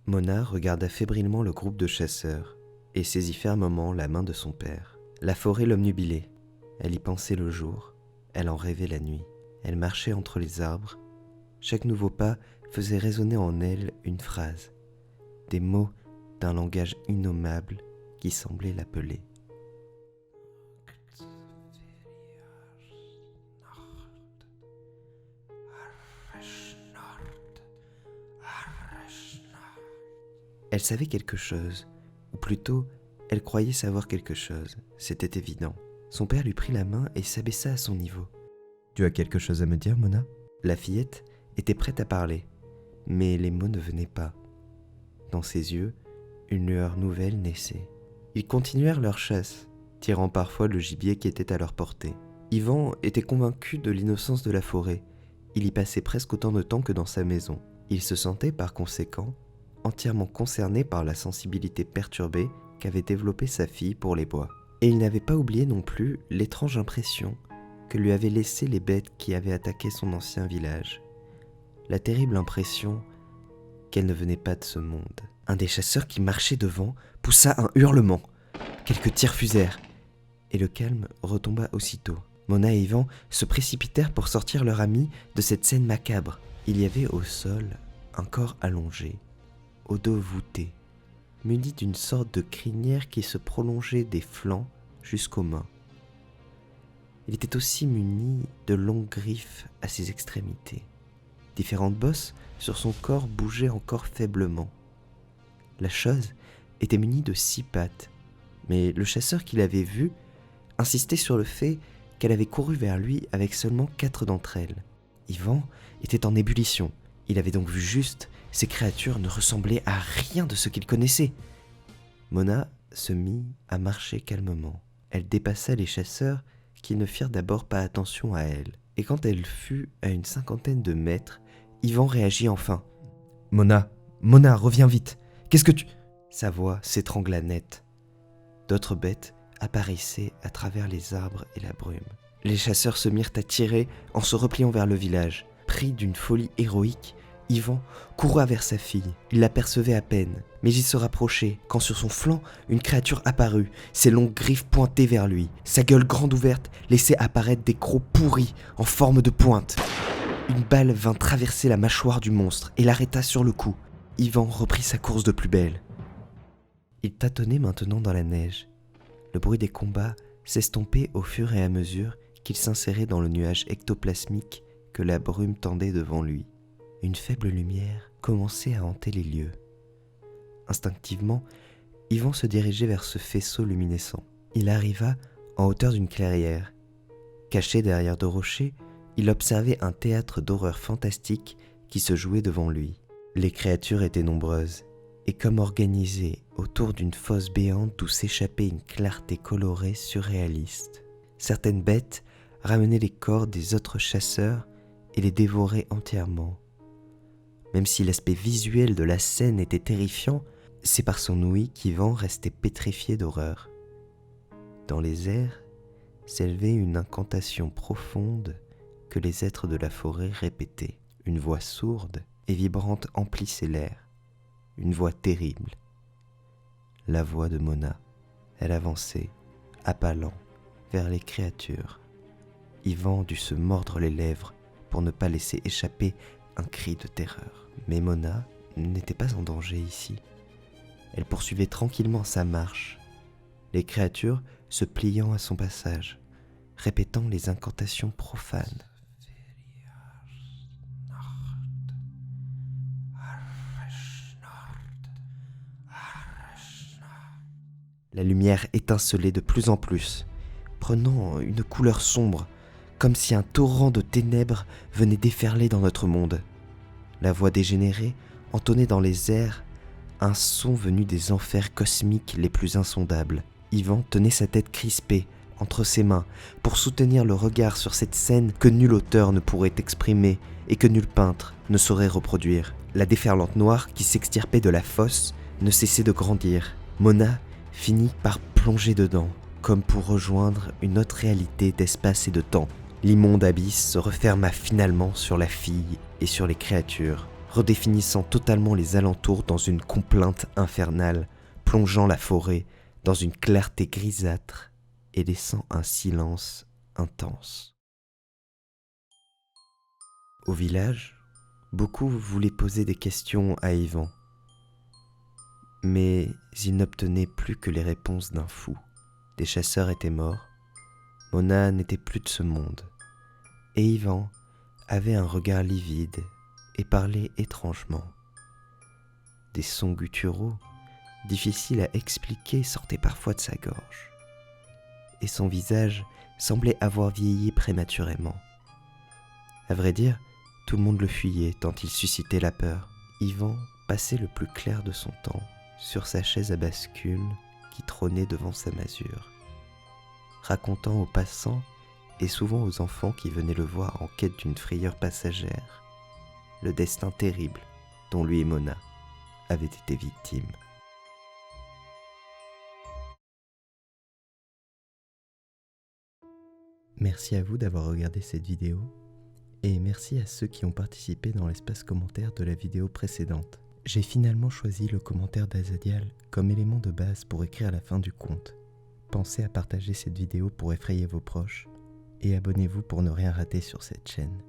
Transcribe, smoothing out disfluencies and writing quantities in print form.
Mona regarda fébrilement le groupe de chasseurs et saisit fermement la main de son père. La forêt l'omnubilait. Elle y pensait le jour, elle en rêvait la nuit. Elle marchait entre les arbres. Chaque nouveau pas faisait résonner en elle une phrase, des mots d'un langage innommable qui semblait l'appeler. Elle savait quelque chose, ou plutôt, elle croyait savoir quelque chose, c'était évident. Son père lui prit la main et s'abaissa à son niveau. « Tu as quelque chose à me dire, Mona ?» La fillette était prête à parler, mais les mots ne venaient pas. Dans ses yeux, une lueur nouvelle naissait. Ils continuèrent leur chasse, tirant parfois le gibier qui était à leur portée. Yvan était convaincu de l'innocence de la forêt. Il y passait presque autant de temps que dans sa maison. Il se sentait, par conséquent, entièrement concerné par la sensibilité perturbée qu'avait développée sa fille pour les bois. Et il n'avait pas oublié non plus l'étrange impression que lui avaient laissée les bêtes qui avaient attaqué son ancien village. La terrible impression qu'elle ne venait pas de ce monde. Un des chasseurs qui marchait devant poussa un hurlement. Quelques tirs fusèrent, et le calme retomba aussitôt. Mona et Yvan se précipitèrent pour sortir leur ami de cette scène macabre. Il y avait au sol un corps allongé, au dos voûté, muni d'une sorte de crinière qui se prolongeait des flancs jusqu'aux mains. Il était aussi muni de longues griffes à ses extrémités. Différentes bosses sur son corps bougeaient encore faiblement. La chose était munie de 6 pattes, mais le chasseur qui l'avait vue insistait sur le fait qu'elle avait couru vers lui avec seulement 4 d'entre elles. Yvan était en ébullition. Il avait donc vu juste. Ces créatures ne ressemblaient à rien de ce qu'il connaissait. Mona se mit à marcher calmement. Elle dépassa les chasseurs qui ne firent d'abord pas attention à elle. Et quand elle fut à une 50aine de mètres, Yvan réagit enfin. « Mona, reviens vite. Qu'est-ce que tu... » Sa voix s'étrangla net. D'autres bêtes apparaissaient à travers les arbres et la brume. Les chasseurs se mirent à tirer en se repliant vers le village. Pris d'une folie héroïque, Yvan courut vers sa fille. Il l'apercevait à peine, mais il se rapprochait quand sur son flanc, une créature apparut, ses longues griffes pointées vers lui. Sa gueule grande ouverte laissait apparaître des crocs pourris en forme de pointe. Une balle vint traverser la mâchoire du monstre et l'arrêta sur le coup. Yvan reprit sa course de plus belle. Il tâtonnait maintenant dans la neige. Le bruit des combats s'estompait au fur et à mesure qu'il s'insérait dans le nuage ectoplasmique que la brume tendait devant lui. Une faible lumière commençait à hanter les lieux. Instinctivement, Yvan se dirigeait vers ce faisceau luminescent. Il arriva en hauteur d'une clairière. Caché derrière de rochers, il observait un théâtre d'horreur fantastique qui se jouait devant lui. Les créatures étaient nombreuses, et comme organisées autour d'une fosse béante d'où s'échappait une clarté colorée surréaliste. Certaines bêtes ramenaient les corps des autres chasseurs et les dévoraient entièrement. Même si l'aspect visuel de la scène était terrifiant, c'est par son ouïe qu'Yvan restait pétrifié d'horreur. Dans les airs s'élevait une incantation profonde que les êtres de la forêt répétaient. Une voix sourde et vibrante emplissait l'air. Une voix terrible. La voix de Mona. Elle avançait, appelant, vers les créatures. Yvan dut se mordre les lèvres pour ne pas laisser échapper un cri de terreur. Mais Mona n'était pas en danger ici. Elle poursuivait tranquillement sa marche, les créatures se pliant à son passage, répétant les incantations profanes. La lumière étincelait de plus en plus, prenant une couleur sombre, comme si un torrent de ténèbres venait déferler dans notre monde. La voix dégénérée entonnait dans les airs un son venu des enfers cosmiques les plus insondables. Yvan tenait sa tête crispée entre ses mains pour soutenir le regard sur cette scène que nul auteur ne pourrait exprimer et que nul peintre ne saurait reproduire. La déferlante noire qui s'extirpait de la fosse ne cessait de grandir. Mona finit par plonger dedans, comme pour rejoindre une autre réalité d'espace et de temps. L'immonde abysse se referma finalement sur la fille et sur les créatures, redéfinissant totalement les alentours dans une complainte infernale, plongeant la forêt dans une clarté grisâtre et laissant un silence intense. Au village, beaucoup voulaient poser des questions à Yvan, mais ils n'obtenaient plus que les réponses d'un fou. Des chasseurs étaient morts, Mona n'était plus de ce monde, et Yvan avait un regard livide et parlait étrangement. Des sons gutturaux, difficiles à expliquer, sortaient parfois de sa gorge, et son visage semblait avoir vieilli prématurément. À vrai dire, tout le monde le fuyait tant il suscitait la peur. Yvan passait le plus clair de son temps sur sa chaise à bascule qui trônait devant sa masure, racontant aux passants et souvent aux enfants qui venaient le voir en quête d'une frayeur passagère le destin terrible dont lui et Mona avaient été victimes. Merci à vous d'avoir regardé cette vidéo et merci à ceux qui ont participé dans l'espace commentaire de la vidéo précédente. J'ai finalement choisi le commentaire d'Azadial comme élément de base pour écrire la fin du conte. Pensez à partager cette vidéo pour effrayer vos proches et abonnez-vous pour ne rien rater sur cette chaîne.